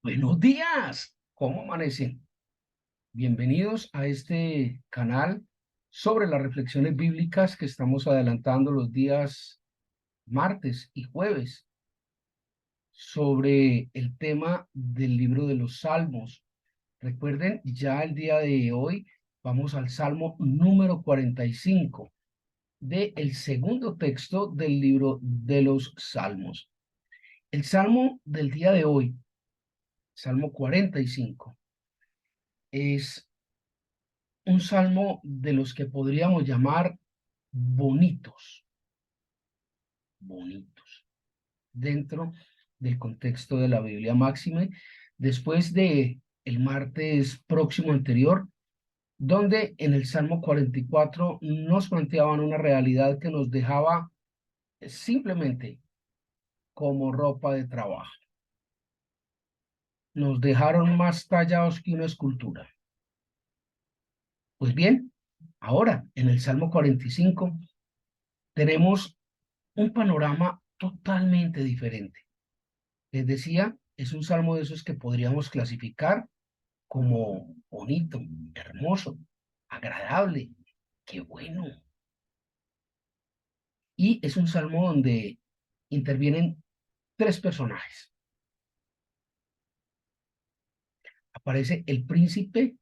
Buenos días, ¿cómo amanecen? Bienvenidos a este canal sobre las reflexiones bíblicas que estamos adelantando los días martes y jueves sobre el tema del libro de los Salmos. Recuerden, ya el día de hoy vamos al Salmo número 45 del segundo texto del libro de los Salmos. El Salmo del día de hoy, Salmo 45, es un salmo de los que podríamos llamar bonitos, bonitos, dentro del contexto de la Biblia máxime, después de el martes próximo anterior, donde en el Salmo 44 nos planteaban una realidad que nos dejaba simplemente como ropa de trabajo. Nos dejaron más tallados que una escultura. Pues bien, ahora en el Salmo 45 tenemos un panorama totalmente diferente. Les decía, es un salmo de esos que podríamos clasificar como bonito, hermoso, agradable, qué bueno. Y es un salmo donde intervienen tres personajes. Aparece el príncipe,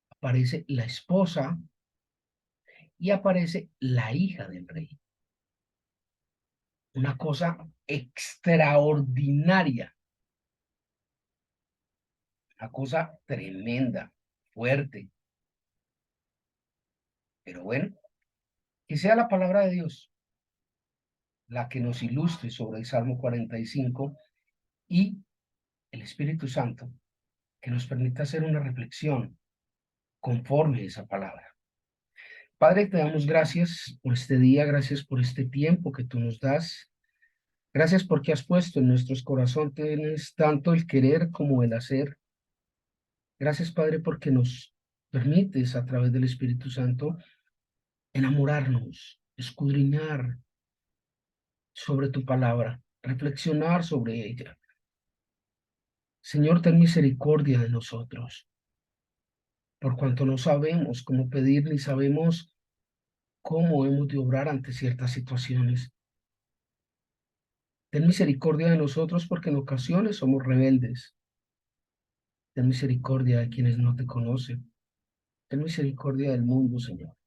aparece la esposa y aparece la hija del rey. Una cosa extraordinaria, una cosa tremenda, fuerte. Pero bueno, que sea la palabra de Dios la que nos ilustre sobre el Salmo 45 y el Espíritu Santo que nos permita hacer una reflexión conforme a esa palabra. Padre, te damos gracias por este día, gracias por este tiempo que tú nos das. Gracias porque has puesto en nuestros corazones tanto el querer como el hacer. Gracias, Padre, porque nos permites a través del Espíritu Santo enamorarnos, escudriñar sobre tu palabra, reflexionar sobre ella. Señor, ten misericordia de nosotros, por cuanto no sabemos cómo pedir ni sabemos cómo hemos de obrar ante ciertas situaciones. Ten misericordia de nosotros porque en ocasiones somos rebeldes. Ten misericordia de quienes no te conocen. Ten misericordia del mundo, Señor.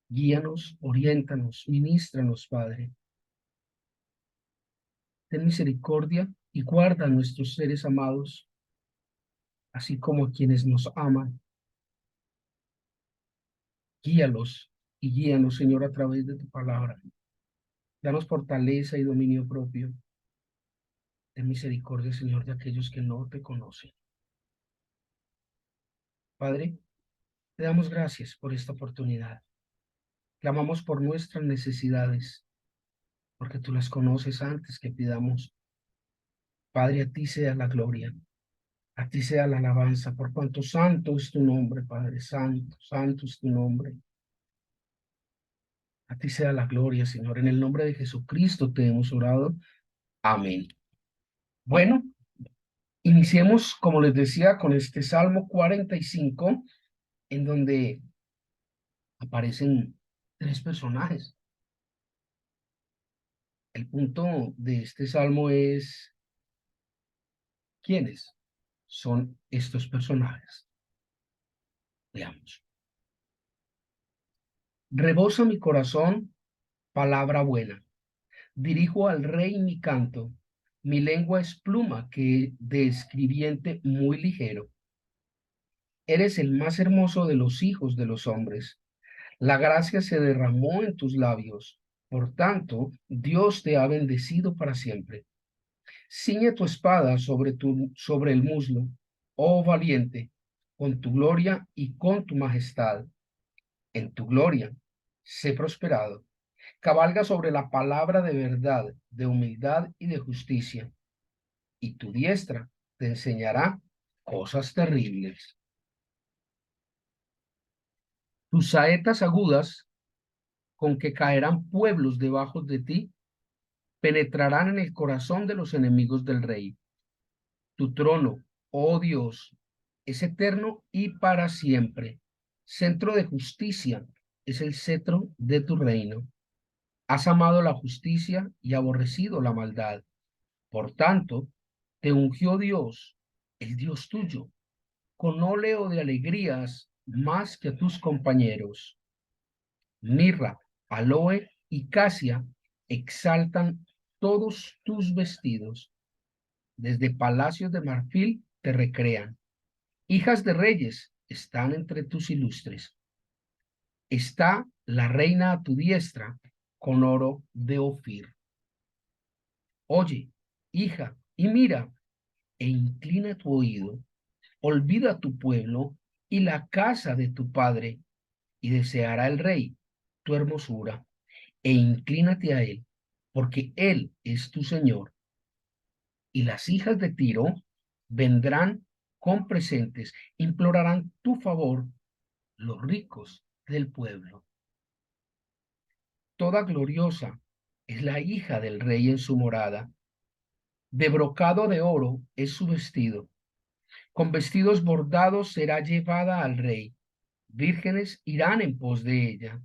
Guíanos, oriéntanos, ministranos, Padre. Ten misericordia y guarda a nuestros seres amados, así como a quienes nos aman. Guíalos y guíanos, Señor, a través de tu palabra. Danos fortaleza y dominio propio. Ten misericordia, Señor, de aquellos que no te conocen. Padre, te damos gracias por esta oportunidad. Clamamos por nuestras necesidades, porque tú las conoces antes que pidamos. Padre, a ti sea la gloria, a ti sea la alabanza, por cuanto santo es tu nombre, Padre, santo, santo es tu nombre. A ti sea la gloria, Señor. En el nombre de Jesucristo te hemos orado. Amén. Bueno, iniciemos, como les decía, con este Salmo 45, en donde aparecen tres personajes. El punto de este salmo es quiénes son estos personajes. Veamos. Rebosa mi corazón palabra buena. Dirijo al rey mi canto. Mi lengua es pluma que de escribiente muy ligero. Eres el más hermoso de los hijos de los hombres. La gracia se derramó en tus labios. Por tanto, Dios te ha bendecido para siempre. Ciñe tu espada sobre el muslo, oh valiente, con tu gloria y con tu majestad. En tu gloria, sé prosperado. Cabalga sobre la palabra de verdad, de humildad y de justicia, y tu diestra te enseñará cosas terribles. Tus saetas agudas, con que caerán pueblos debajo de ti, penetrarán en el corazón de los enemigos del rey. Tu trono, oh Dios, es eterno y para siempre. Centro de justicia es el cetro de tu reino. Has amado la justicia y aborrecido la maldad. Por tanto, te ungió Dios, el Dios tuyo, con óleo de alegrías más que a tus compañeros. Mirra, aloe y casia exaltan todos tus vestidos. Desde palacios de marfil te recrean. Hijas de reyes están entre tus ilustres. Está la reina a tu diestra con oro de Ofir. Oye, hija, y mira, e inclina tu oído, olvida tu pueblo y la casa de tu padre, y deseará el rey tu hermosura, e inclínate a él, porque él es tu Señor. Y las hijas de Tiro vendrán con presentes, implorarán tu favor, los ricos del pueblo. Toda gloriosa es la hija del rey en su morada, de brocado de oro es su vestido, con vestidos bordados será llevada al rey, vírgenes irán en pos de ella,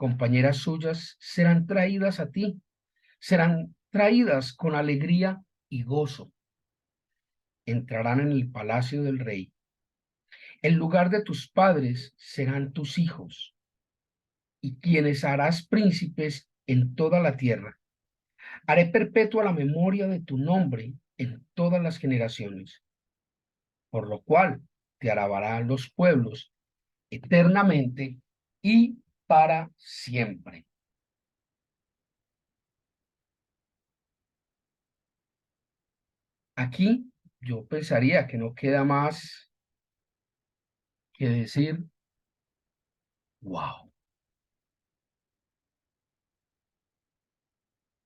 compañeras suyas serán traídas a ti, serán traídas con alegría y gozo, entrarán en el palacio del rey. El lugar de tus padres serán tus hijos, y quienes harás príncipes en toda la tierra. Haré perpetua la memoria de tu nombre en todas las generaciones, por lo cual te alabarán los pueblos eternamente y para siempre. Aquí yo pensaría que no queda más que decir, wow,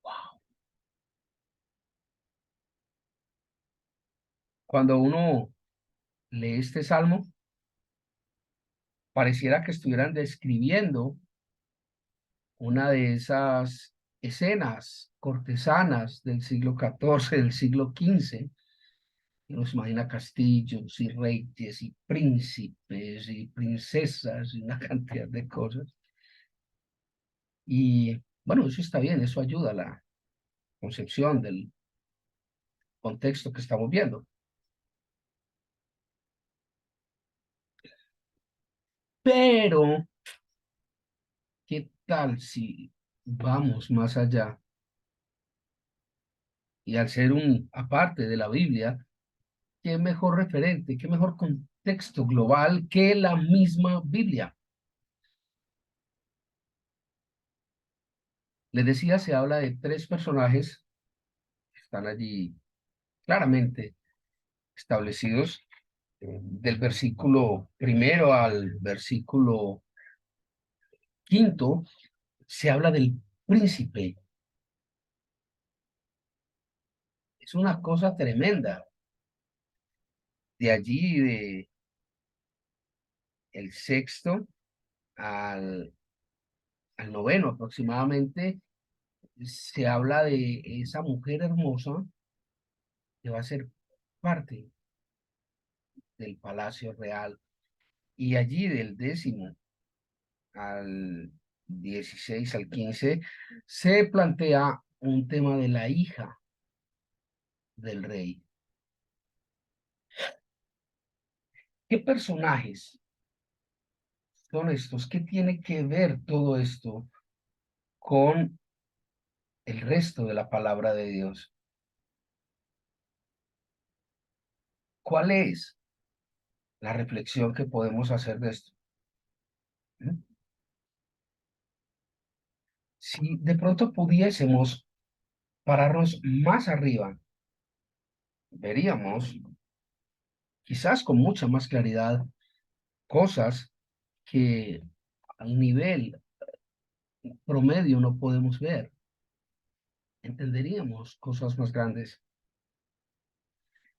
wow. Cuando uno lee este salmo, pareciera que estuvieran describiendo una de esas escenas cortesanas del siglo XIV, del siglo XV. Uno se imagina castillos y reyes y príncipes y princesas y una cantidad de cosas. Y bueno, eso está bien, eso ayuda a la concepción del contexto que estamos viendo. Pero, ¿qué tal si vamos más allá? Y al ser un, aparte de la Biblia, ¿qué mejor referente, qué mejor contexto global que la misma Biblia? Les decía, se habla de tres personajes que están allí claramente establecidos, del versículo primero al versículo quinto, se habla del príncipe. Es una cosa tremenda. De allí, de el sexto al, al noveno aproximadamente, se habla de esa mujer hermosa que va a ser parte del palacio real. Y allí del décimo al 16 al 15 se plantea un tema de la hija del rey. ¿Qué personajes son estos? ¿Qué tiene que ver todo esto con el resto de la palabra de Dios? ¿Cuál es la reflexión que podemos hacer de esto? ¿Mm? Si de pronto pudiésemos pararnos más arriba, veríamos, quizás con mucha más claridad, cosas que al nivel promedio no podemos ver. Entenderíamos cosas más grandes.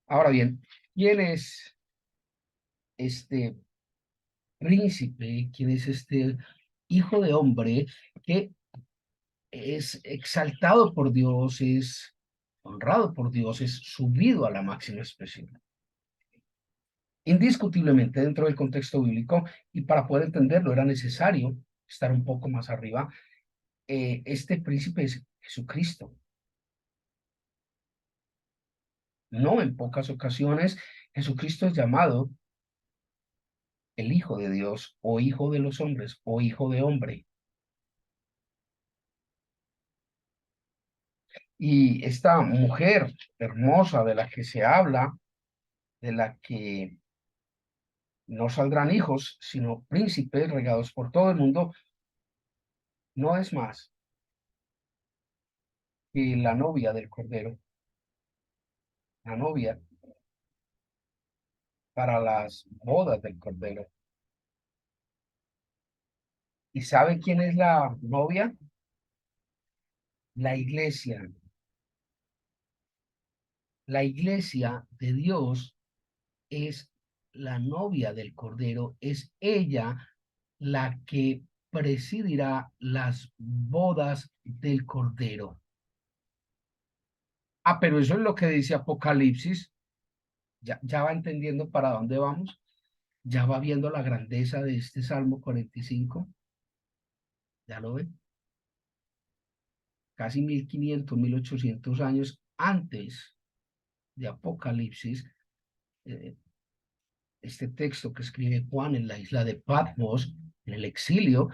Ahora bien, ¿quién es este príncipe? ¿Quién es este hijo de hombre que es exaltado por Dios, es honrado por Dios, es subido a la máxima expresión. Indiscutiblemente dentro del contexto bíblico, y para poder entenderlo era necesario estar un poco más arriba. Este príncipe es Jesucristo. No en pocas ocasiones Jesucristo es llamado el Hijo de Dios o Hijo de los hombres o Hijo de hombre. Y esta mujer hermosa de la que se habla, de la que no saldrán hijos, sino príncipes regados por todo el mundo, no es más que la novia del Cordero, la novia para las bodas del Cordero. ¿Y sabe quién es la novia? La iglesia. La iglesia de Dios es la novia del Cordero, es ella la que presidirá las bodas del Cordero. Ah, pero eso es lo que dice Apocalipsis. Ya va entendiendo para dónde vamos. Ya va viendo la grandeza de este Salmo 45. Ya lo ven. Casi 1500, 1800 años antes de Apocalipsis. eh, este texto que escribe Juan en la isla de Patmos, en el exilio,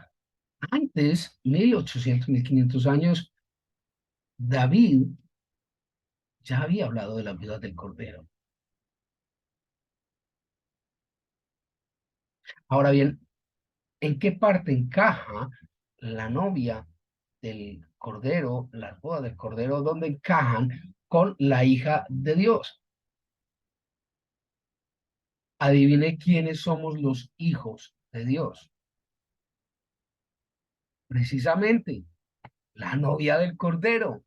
antes, 1800, 1500 años, David ya había hablado de la vida del Cordero. Ahora bien, ¿en qué parte encaja la novia del Cordero, las bodas del Cordero, dónde encajan con la hija de Dios? Adivine quiénes somos los hijos de Dios. Precisamente, la novia del Cordero.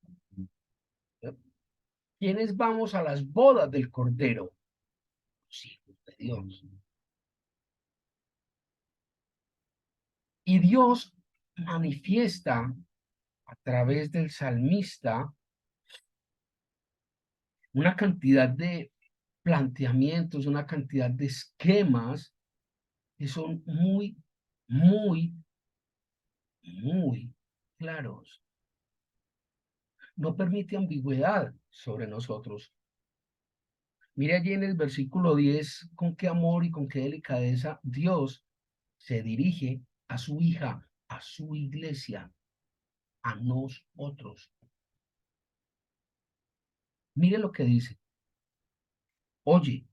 ¿Quiénes vamos a las bodas del Cordero? Los hijos de Dios. Y Dios manifiesta a través del salmista una cantidad de planteamientos, una cantidad de esquemas que son muy, muy, muy claros. No permite ambigüedad sobre nosotros. Mire allí en el versículo 10 con qué amor y con qué delicadeza Dios se dirige a su hija, a su iglesia, a nosotros. Mire lo que dice. Oye,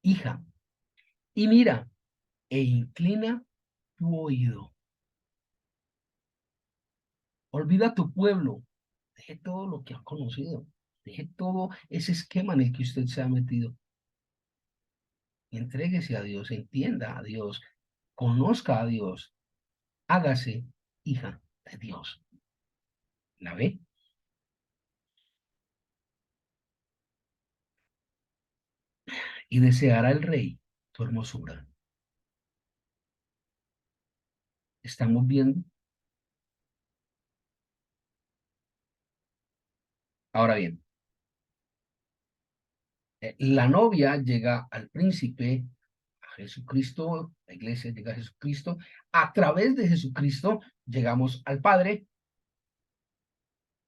hija, y mira, e inclina tu oído. Olvida tu pueblo. Deje todo lo que ha conocido. Deje todo ese esquema en el que usted se ha metido. Entréguese a Dios, entienda a Dios, conozca a Dios, hágase hija de Dios. ¿La ve? Y deseará el rey tu hermosura. ¿Estamos viendo? Ahora bien, la novia llega al príncipe, a Jesucristo, la iglesia llega a Jesucristo, a través de Jesucristo llegamos al Padre,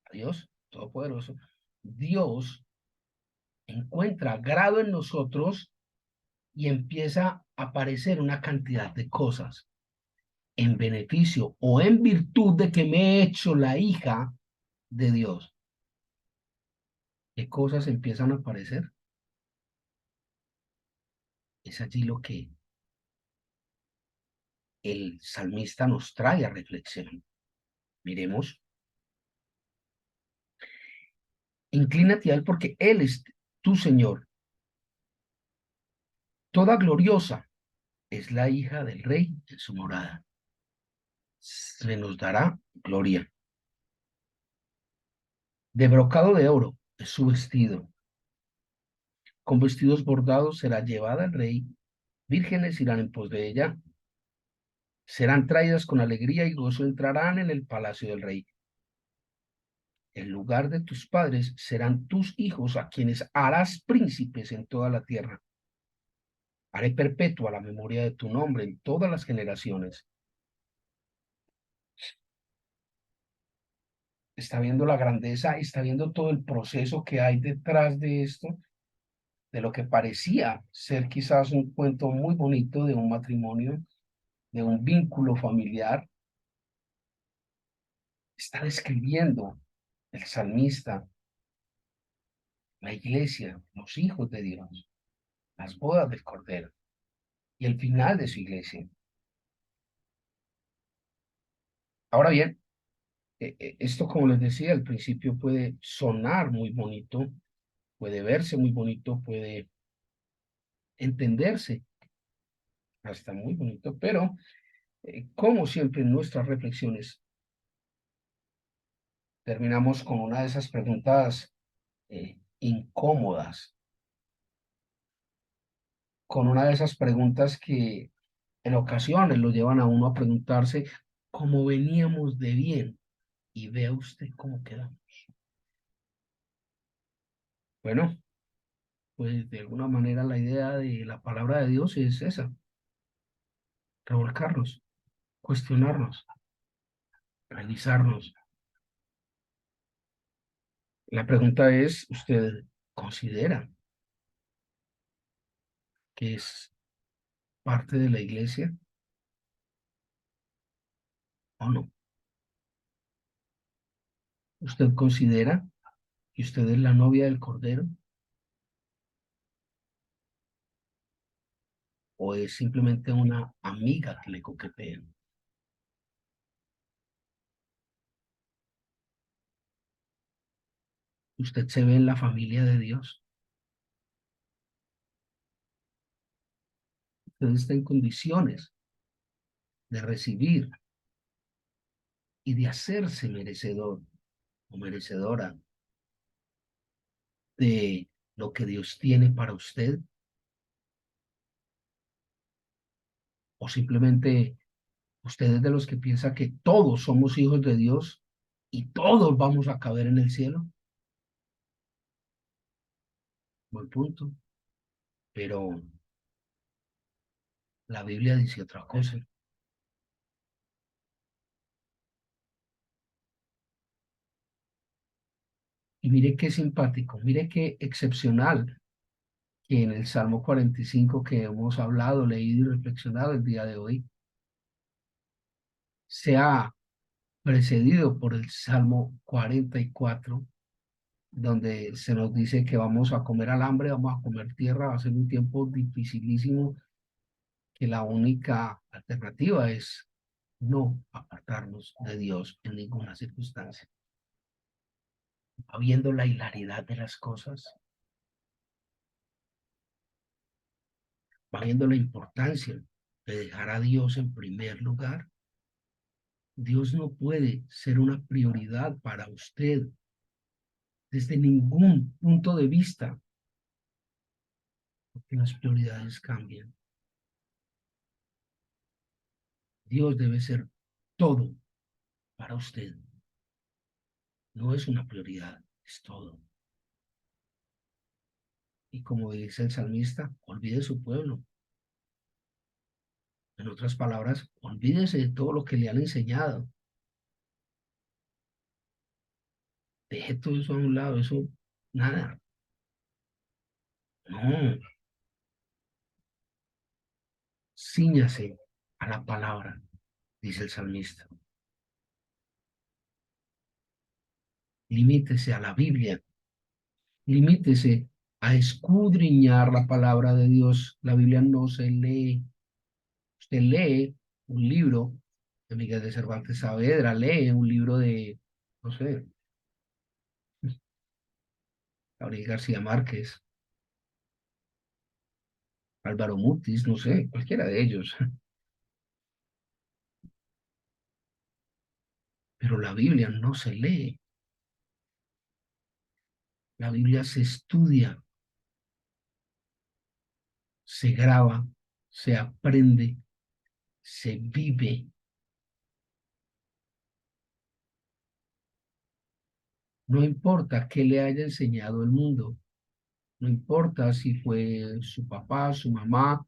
a Dios Todopoderoso. Dios encuentra grado en nosotros y empieza a aparecer una cantidad de cosas en beneficio o en virtud de que me he hecho la hija de Dios. ¿Qué cosas empiezan a aparecer? Es allí lo que el salmista nos trae a reflexión. Miremos, inclínate a él porque él es tu Señor. Toda gloriosa es la hija del rey en su morada. Se nos dará gloria. De brocado de oro es su vestido. Con vestidos bordados será llevada al rey. Vírgenes irán en pos de ella. Serán traídas con alegría y gozo, entrarán en el palacio del rey. En lugar de tus padres serán tus hijos a quienes harás príncipes en toda la tierra. Haré perpetua la memoria de tu nombre en todas las generaciones. Está viendo la grandeza, está viendo todo el proceso que hay detrás de esto, de lo que parecía ser quizás un cuento muy bonito de un matrimonio, de un vínculo familiar. Está describiendo el salmista, la iglesia, los hijos de Dios, las bodas del Cordero y el final de su iglesia. Ahora bien, esto, como les decía al principio, puede sonar muy bonito, puede verse muy bonito, puede entenderse hasta muy bonito, pero como siempre en nuestras reflexiones terminamos con una de esas preguntas incómodas, con una de esas preguntas que en ocasiones lo llevan a uno a preguntarse cómo veníamos de bien y vea usted cómo quedamos. Bueno, pues de alguna manera la idea de la palabra de Dios es esa, revolcarnos, cuestionarnos, revisarnos. La pregunta es, ¿usted considera que es parte de la iglesia o no? ¿Usted considera que usted es la novia del Cordero o es simplemente una amiga que le coquetea? ¿Usted se ve en la familia de Dios? ¿Usted está en condiciones de recibir y de hacerse merecedor o merecedora de lo que Dios tiene para usted? ¿O simplemente usted es de los que piensa que todos somos hijos de Dios y todos vamos a caber en el cielo? Buen punto. Pero la Biblia dice otra cosa. Y mire qué simpático, mire qué excepcional que en el Salmo 45 que hemos hablado, leído y reflexionado el día de hoy, sea precedido por el Salmo 44, donde se nos dice que vamos a comer al hambre, vamos a comer tierra, va a ser un tiempo dificilísimo, que la única alternativa es no apartarnos de Dios en ninguna circunstancia. Viendo la hilaridad de las cosas, va viendo la importancia de dejar a Dios en primer lugar. Dios no puede ser una prioridad para usted desde ningún punto de vista, porque las prioridades cambian. Dios debe ser todo para usted. No es una prioridad, es todo. Y como dice el salmista, olvide su pueblo. En otras palabras, olvídese de todo lo que le han enseñado. Deje todo eso a un lado, eso, nada. No, cíñase a la palabra, dice el salmista. Limítese a la Biblia, limítese a escudriñar la palabra de Dios. La Biblia no se lee. Usted lee un libro de Miguel de Cervantes Saavedra, lee un libro de, no sé, Gabriel García Márquez, Álvaro Mutis, no sé, cualquiera de ellos. Pero la Biblia no se lee. La Biblia se estudia, se graba, se aprende, se vive. No importa qué le haya enseñado el mundo, no importa si fue su papá, su mamá,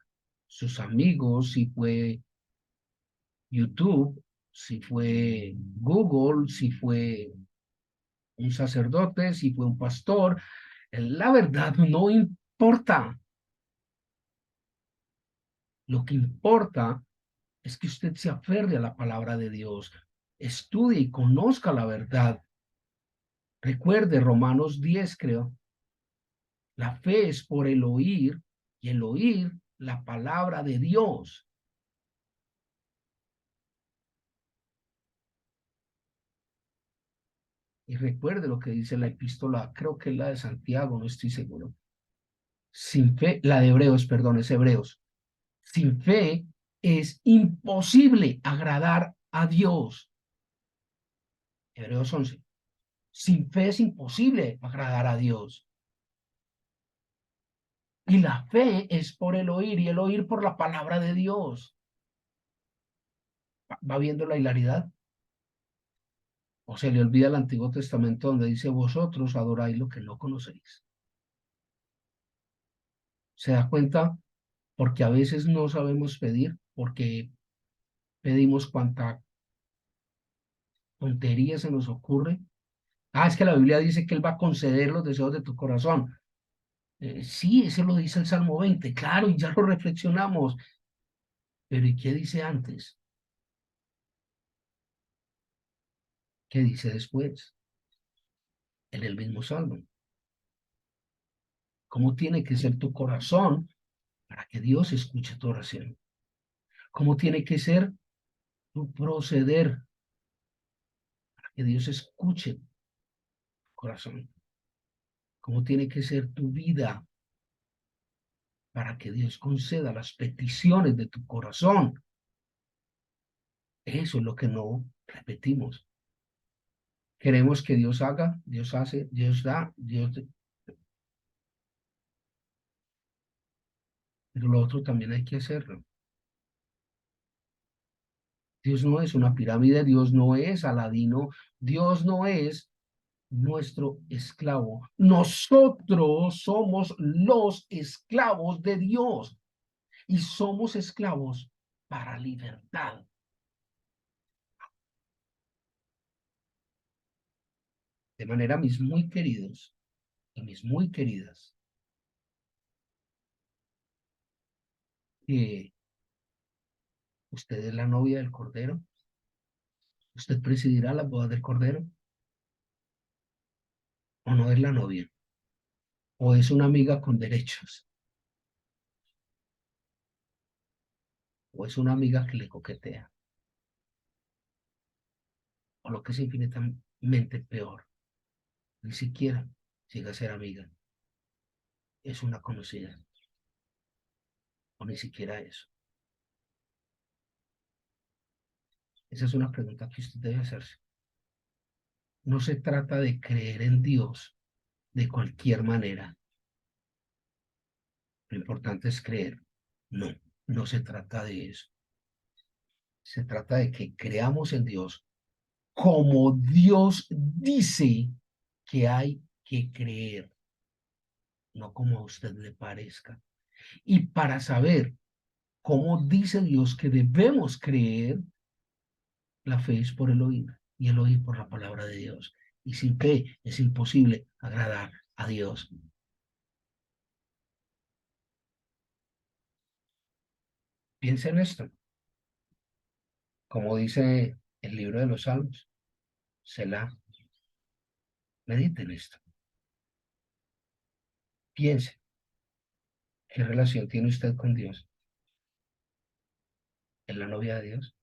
sus amigos, si fue YouTube, si fue Google, si fue un sacerdote, si fue un pastor. La verdad no importa. Lo que importa es que usted se aferre a la palabra de Dios, estudie y conozca la verdad. Recuerde Romanos 10, creo. La fe es por el oír y el oír la palabra de Dios. Y recuerde lo que dice la epístola, creo que es la de Santiago, no estoy seguro. Sin fe, la de Hebreos, perdón, es Hebreos. Sin fe es imposible agradar a Dios. Hebreos 11. Sin fe es imposible agradar a Dios. Y la fe es por el oír y el oír por la palabra de Dios. ¿Va viendo la hilaridad? O se le olvida el Antiguo Testamento donde dice, vosotros adoráis lo que no conocéis. ¿Se da cuenta? Porque a veces no sabemos pedir, porque pedimos cuanta tontería se nos ocurre. Ah, es que la Biblia dice que Él va a conceder los deseos de tu corazón. Sí, eso lo dice el Salmo 20, claro, y ya lo reflexionamos. Pero ¿y qué dice antes? ¿Qué dice después? En el mismo Salmo. ¿Cómo tiene que ser tu corazón para que Dios escuche tu oración? ¿Cómo tiene que ser tu proceder para que Dios escuche tu corazón? ¿Cómo tiene que ser tu vida para que Dios conceda las peticiones de tu corazón? Eso es lo que no repetimos. Queremos que Dios haga, Dios hace, Dios da, pero lo otro también hay que hacerlo. Dios no es una pirámide, Dios no es Aladino, Dios no es nuestro esclavo. Nosotros somos los esclavos de Dios y somos esclavos para libertad. De manera, mis muy queridos y mis muy queridas, que usted es la novia del Cordero, usted presidirá la boda del Cordero, o no es la novia, o es una amiga con derechos, o es una amiga que le coquetea, o lo que es infinitamente peor, ni siquiera llega a ser amiga, es una conocida, o ni siquiera eso. Esa es una pregunta que usted debe hacerse. No se trata de creer en Dios de cualquier manera. Lo importante es creer. No, no se trata de eso. Se trata de que creamos en Dios como Dios dice que hay que creer, no como a usted le parezca. Y para saber cómo dice Dios que debemos creer, la fe es por el oír y el oír por la palabra de Dios. Y sin fe es imposible agradar a Dios. Piensa en esto, como dice el libro de los Salmos, Selah, medite en esto. Piense, ¿qué relación tiene usted con Dios? ¿Es la novia de Dios?